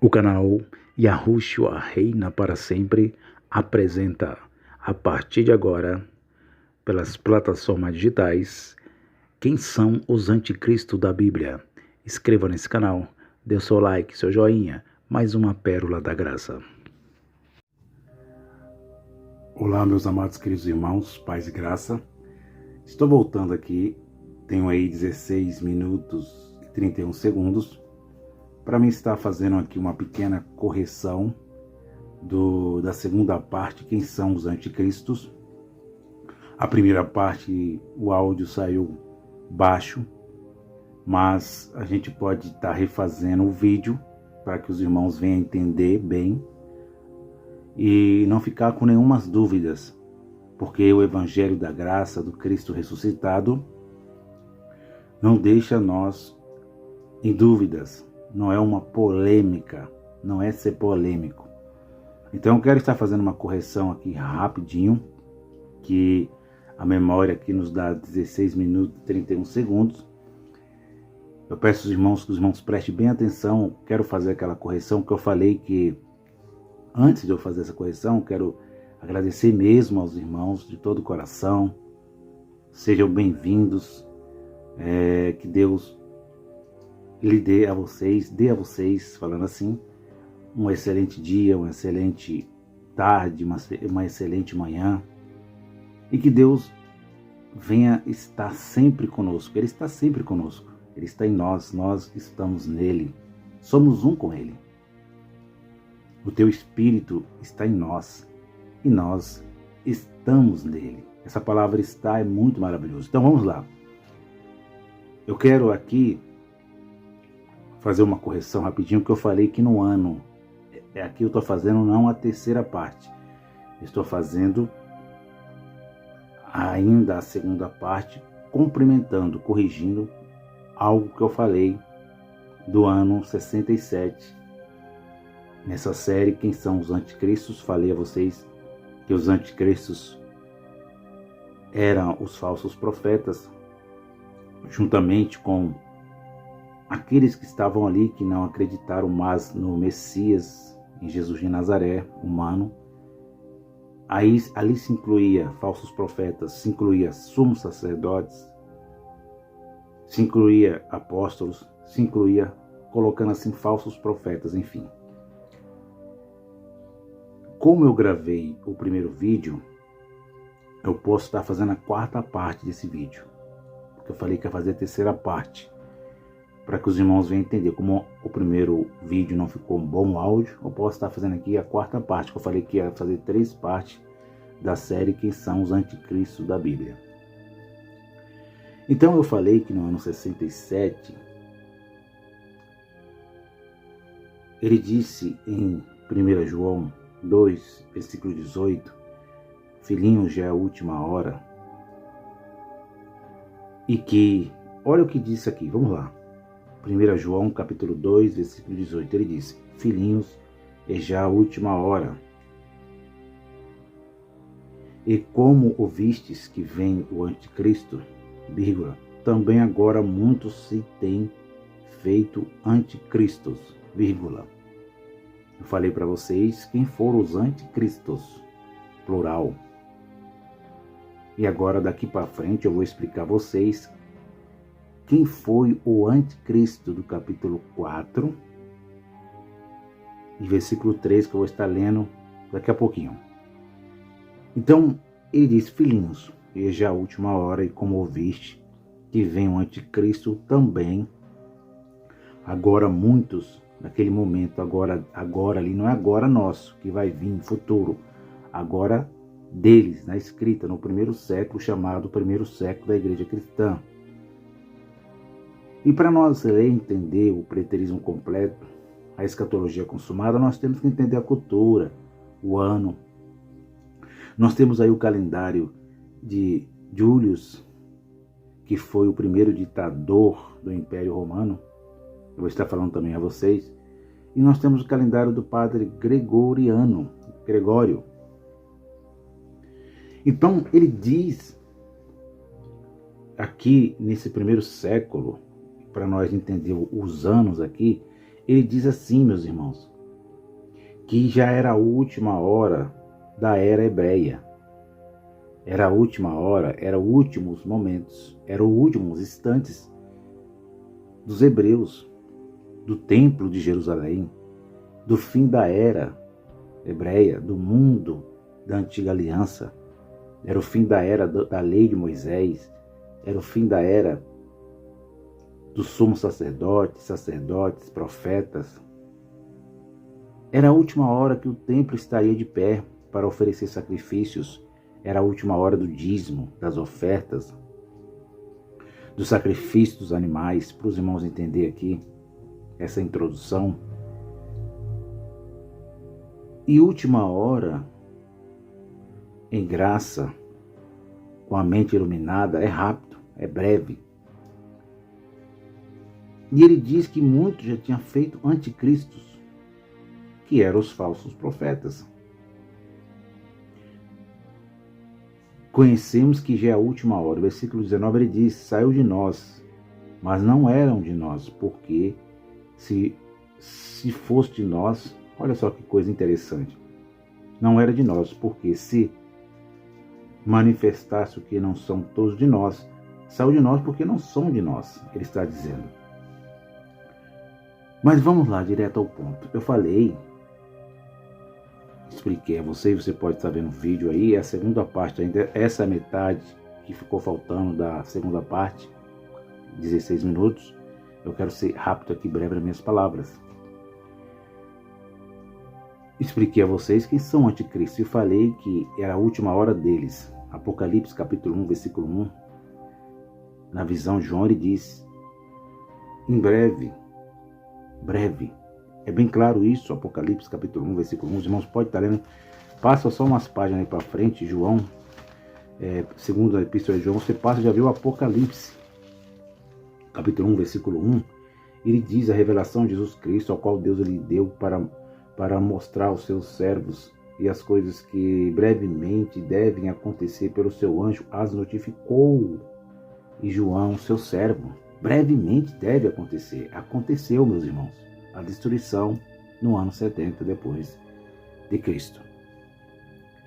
O canal Yahushua Reina para Sempre apresenta, a partir de agora, pelas plataformas digitais, quem são os anticristos da Bíblia. Inscreva nesse canal, dê seu like, seu joinha, mais uma pérola da graça. Olá, meus amados queridos irmãos, paz e graça. Estou voltando aqui, tenho aí 16 minutos e 31 segundos, para mim estar fazendo aqui uma pequena correção da segunda parte, quem são os anticristos. A primeira parte, o áudio saiu baixo, mas a gente pode estar refazendo o vídeo para que os irmãos venham entender bem e não ficar com nenhuma dúvidas, porque o Evangelho da Graça do Cristo ressuscitado não deixa nós em dúvidas. Não é uma polêmica, não é ser polêmico. Então eu quero estar fazendo uma correção aqui rapidinho, que a memória aqui nos dá 16 minutos e 31 segundos. Eu peço aos irmãos que os irmãos prestem bem atenção. Quero fazer aquela correção que eu falei que antes de eu fazer essa correção, quero agradecer mesmo aos irmãos de todo o coração. Sejam bem-vindos. Que Deus lhe dê a vocês, falando assim, um excelente dia, uma excelente tarde, uma excelente manhã. E que Deus venha estar sempre conosco. Ele está sempre conosco. Ele está em nós estamos nele. Somos um com ele. O teu Espírito está em nós e nós estamos nele. Essa palavra está é muito maravilhosa. Então vamos lá. Eu quero aqui fazer uma correção rapidinho, que eu falei que no ano, aqui eu estou fazendo não a terceira parte, estou fazendo ainda a segunda parte, complementando, corrigindo algo que eu falei do ano 67. Nessa série, quem são os anticristos? Falei a vocês que os anticristos eram os falsos profetas, juntamente com aqueles que estavam ali, que não acreditaram mais no Messias, em Jesus de Nazaré, humano. Aí, ali se incluía falsos profetas, se incluía sumos sacerdotes, se incluía apóstolos, se incluía, colocando assim, falsos profetas, enfim. Como eu gravei o primeiro vídeo, eu posso estar fazendo a quarta parte desse vídeo, porque eu falei que ia fazer a terceira parte, para que os irmãos venham entender. Como o primeiro vídeo não ficou um bom áudio, eu posso estar fazendo aqui a quarta parte, que eu falei que ia fazer 3 partes da série Quem são os Anticristos da Bíblia. Então eu falei que no ano 67, ele disse em 1 João 2, versículo 18, filhinhos, já é a última hora. E que, olha o que disse aqui, vamos lá. 1 João capítulo 2, versículo 18, ele disse, filhinhos, é já a última hora. E como ouvistes que vem o anticristo, vírgula, também agora muitos se têm feito anticristos, vírgula. Eu falei para vocês quem foram os anticristos, plural. E agora daqui para frente eu vou explicar a vocês quem foi o anticristo do capítulo 4 e versículo 3, que eu vou estar lendo daqui a pouquinho. Então, ele diz, filhinhos, e já a última hora, e como ouviste, que vem o anticristo também. Agora muitos, naquele momento, agora ali, não é agora nosso, que vai vir no futuro, agora deles, na escrita, no primeiro século, chamado primeiro século da igreja cristã. E para nós ler e entender o preterismo completo, a escatologia consumada, nós temos que entender a cultura, o ano. Nós temos aí o calendário de Julius, que foi o primeiro ditador do Império Romano. Eu vou estar falando também a vocês. E nós temos o calendário do padre Gregório. Então ele diz aqui nesse primeiro século, para nós entender os anos aqui, ele diz assim, meus irmãos, que já era a última hora da era hebreia. Era a última hora, eram os últimos momentos, eram os últimos instantes dos hebreus, do templo de Jerusalém, do fim da era hebreia, do mundo da antiga aliança. Era o fim da era da lei de Moisés, era o fim da era dos sumos sacerdotes, profetas. Era a última hora que o templo estaria de pé para oferecer sacrifícios. Era a última hora do dízimo, das ofertas, do sacrifício dos animais. Para os irmãos entenderem aqui essa introdução. E última hora, em graça, com a mente iluminada, é rápido, é breve. E ele diz que muitos já tinham feito anticristos, que eram os falsos profetas. Conhecemos que já é a última hora. O versículo 19 ele diz: saiu de nós, mas não eram de nós, porque se fosse de nós, olha só que coisa interessante, não era de nós, porque se manifestasse o que não são todos de nós, saiu de nós porque não são de nós, ele está dizendo. Mas vamos lá, direto ao ponto. Eu falei, expliquei a você pode estar vendo o vídeo aí, a segunda parte ainda, essa é a metade que ficou faltando da segunda parte, 16 minutos. Eu quero ser rápido aqui, breve nas minhas palavras. Expliquei a vocês quem são anticristos e falei que era a última hora deles. Apocalipse capítulo 1, versículo 1. Na visão de João ele diz: em breve, é bem claro isso, Apocalipse capítulo 1, versículo 1. Os irmãos podem estar lendo, passa só umas páginas aí para frente, João, segundo a epístola de João, você passa e já viu o Apocalipse, capítulo 1, versículo 1. Ele diz a revelação de Jesus Cristo, ao qual Deus lhe deu para mostrar aos seus servos, e as coisas que brevemente devem acontecer pelo seu anjo, as notificou. E João, seu servo, brevemente deve acontecer. Aconteceu, meus irmãos, a destruição no ano 70 depois de Cristo.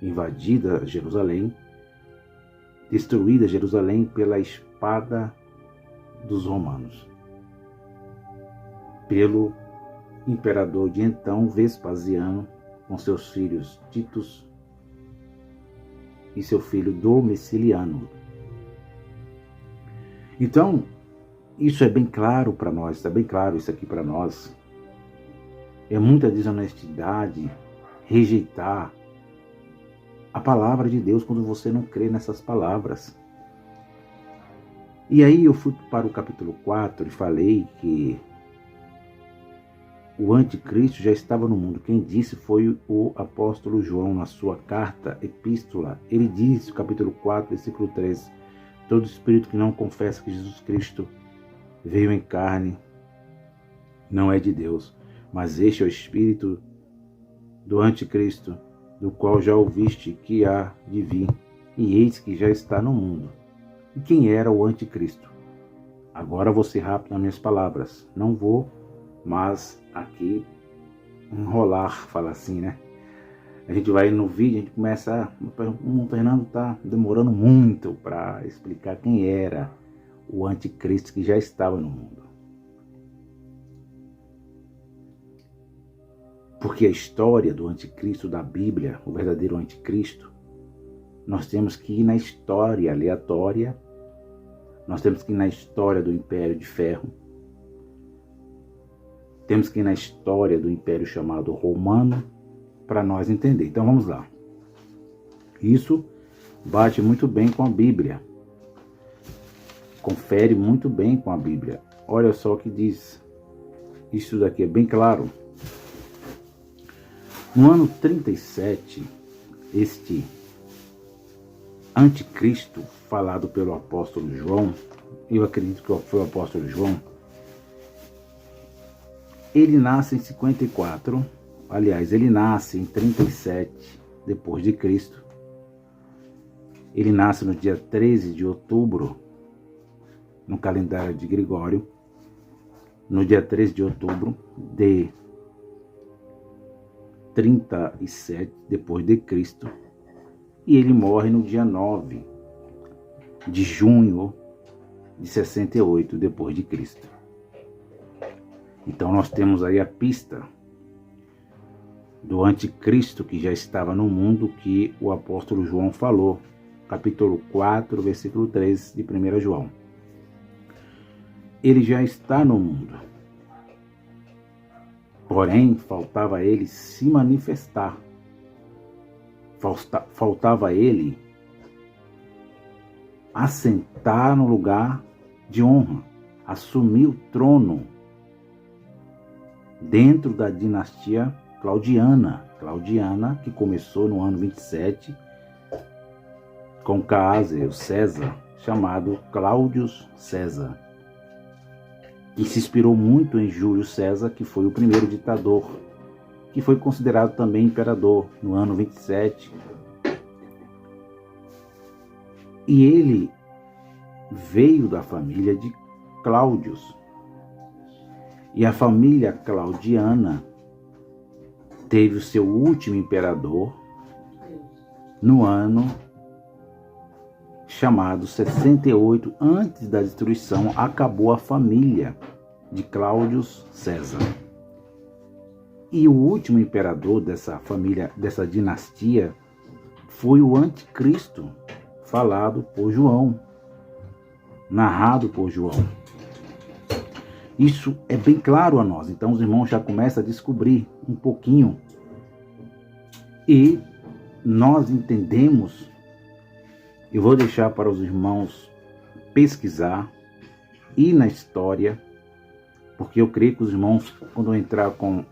Invadida Jerusalém, destruída Jerusalém pela espada dos romanos, pelo imperador de então, Vespasiano, com seus filhos Titus e seu filho Domiciliano. Então, isso é bem claro para nós, está bem claro isso aqui para nós. É muita desonestidade rejeitar a palavra de Deus quando você não crê nessas palavras. E aí eu fui para o capítulo 4 e falei que o anticristo já estava no mundo. Quem disse foi o apóstolo João na sua carta, epístola. Ele diz, capítulo 4, versículo 13, todo espírito que não confessa que Jesus Cristo veio em carne não é de Deus, mas este é o espírito do anticristo, do qual já ouviste que há de vir, e eis que já está no mundo. E quem era o anticristo? Agora vou ser rápido nas minhas palavras, não vou mas aqui enrolar, fala assim, né? A gente vai no vídeo, a gente começa, o Fernando está demorando muito para explicar quem era o anticristo que já estava no mundo. Porque a história do anticristo da Bíblia, o verdadeiro anticristo, nós temos que ir na história aleatória, nós temos que ir na história do Império de Ferro, temos que ir na história do Império chamado Romano para nós entender. Então vamos lá. Isso bate muito bem com a Bíblia. Confere muito bem com a Bíblia. Olha só o que diz. Isso daqui é bem claro. No ano 37, este anticristo falado pelo apóstolo João, eu acredito que foi o apóstolo João, ele nasce em 54, aliás, ele nasce em 37 depois de Cristo. Ele nasce no dia 13 de outubro, no calendário de Gregório, no dia 13 de outubro de 37 depois de Cristo, e ele morre no dia 9 de junho de 68 depois de Cristo. Então nós temos aí a pista do anticristo que já estava no mundo, que o apóstolo João falou, capítulo 4, versículo 3 de 1 João. Ele já está no mundo, porém faltava ele se manifestar, faltava ele assentar no lugar de honra, assumir o trono dentro da dinastia Claudiana, que começou no ano 27 com César, o César, chamado Cláudio César, que se inspirou muito em Júlio César, que foi o primeiro ditador, que foi considerado também imperador no ano 27. E ele veio da família de Cláudios. E a família claudiana teve o seu último imperador no ano chamado 68, antes da destruição. Acabou a família de Cláudio César. E o último imperador dessa família, dessa dinastia, foi o anticristo, falado por João, narrado por João. Isso é bem claro a nós. Então os irmãos já começam a descobrir um pouquinho. E nós entendemos, eu vou deixar para os irmãos pesquisar, ir na história, porque eu creio que os irmãos, quando eu entrar com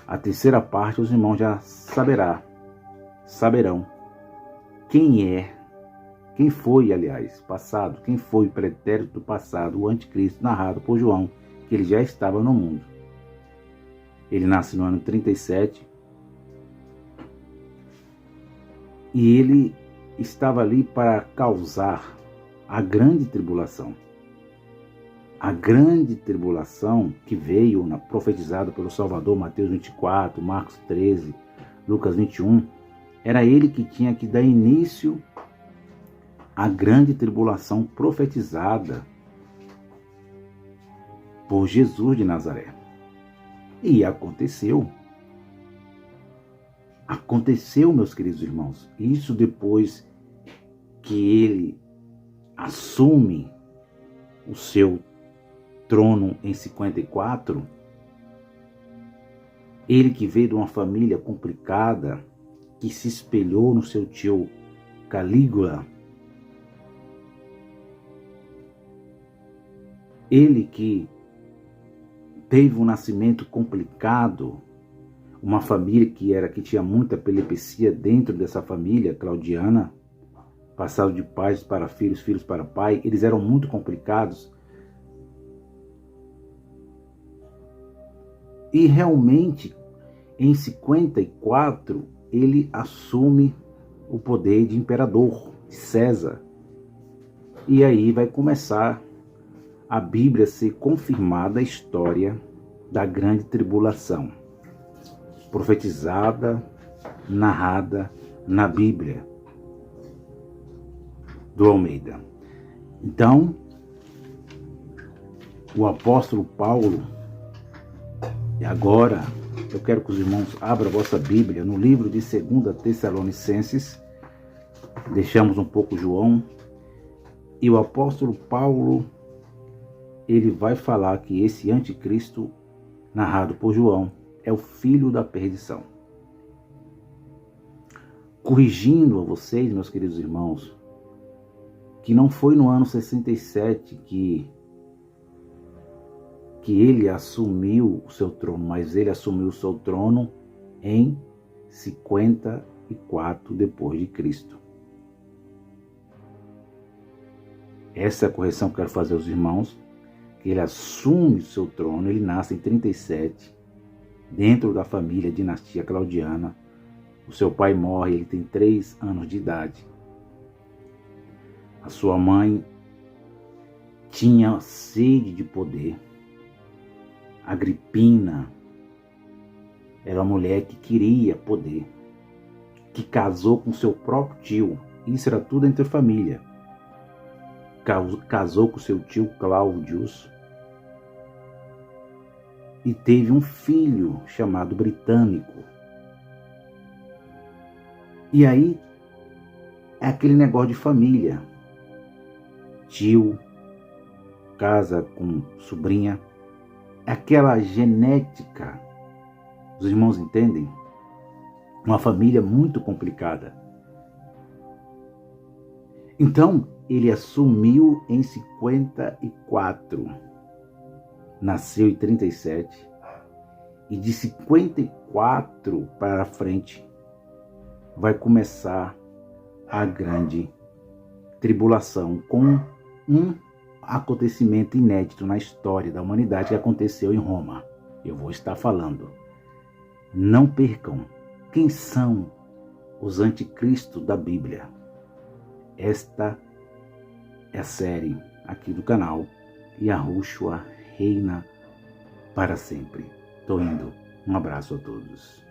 a terceira parte, os irmãos já saberão quem foi, aliás, passado, quem foi o pretérito do passado, o anticristo, narrado por João, que ele já estava no mundo. Ele nasce no ano 37 e ele estava ali para causar a grande tribulação. A grande tribulação que veio profetizada pelo Salvador, Mateus 24, Marcos 13, Lucas 21, era ele que tinha que dar início à grande tribulação profetizada por Jesus de Nazaré. E aconteceu. Aconteceu, meus queridos irmãos. Isso depois que ele assume o seu trono em 54, ele que veio de uma família complicada, que se espelhou no seu tio Calígula, ele que teve um nascimento complicado, uma família que tinha muita epilepsia dentro dessa família claudiana, passado de pais para filhos, filhos para pai, eles eram muito complicados. E realmente, em 54, ele assume o poder de imperador, de César. E aí vai começar a Bíblia ser confirmada, a história da grande tribulação, profetizada, narrada na Bíblia do Almeida. Então, o apóstolo Paulo, e agora eu quero que os irmãos abram a vossa Bíblia no livro de 2 Tessalonicenses, deixamos um pouco João, e o apóstolo Paulo, ele vai falar que esse anticristo, narrado por João, é o filho da perdição. Corrigindo a vocês, meus queridos irmãos, que não foi no ano 67 que ele assumiu o seu trono, mas ele assumiu o seu trono em 54 depois de Cristo. Essa é a correção que eu quero fazer aos irmãos, que ele assume o seu trono, ele nasce em 37, dentro da família dinastia claudiana. O seu pai morre, ele tem 3 anos de idade. A sua mãe tinha sede de poder. Agripina Era uma mulher que queria poder, que casou com seu próprio tio. Isso era tudo entre família. Casou com seu tio Cláudius e teve um filho chamado Britânico. E aí é aquele negócio de família. Tio casa com sobrinha. Aquela genética. Os irmãos entendem? Uma família muito complicada. Então, ele assumiu em 54. Nasceu em 37. E de 54 para frente, vai começar a grande tribulação com um acontecimento inédito na história da humanidade que aconteceu em Roma. Eu vou estar falando. Não percam quem são os anticristos da Bíblia. Esta é a série aqui do canal Yahushua reina para sempre. Tô indo. Um abraço a todos.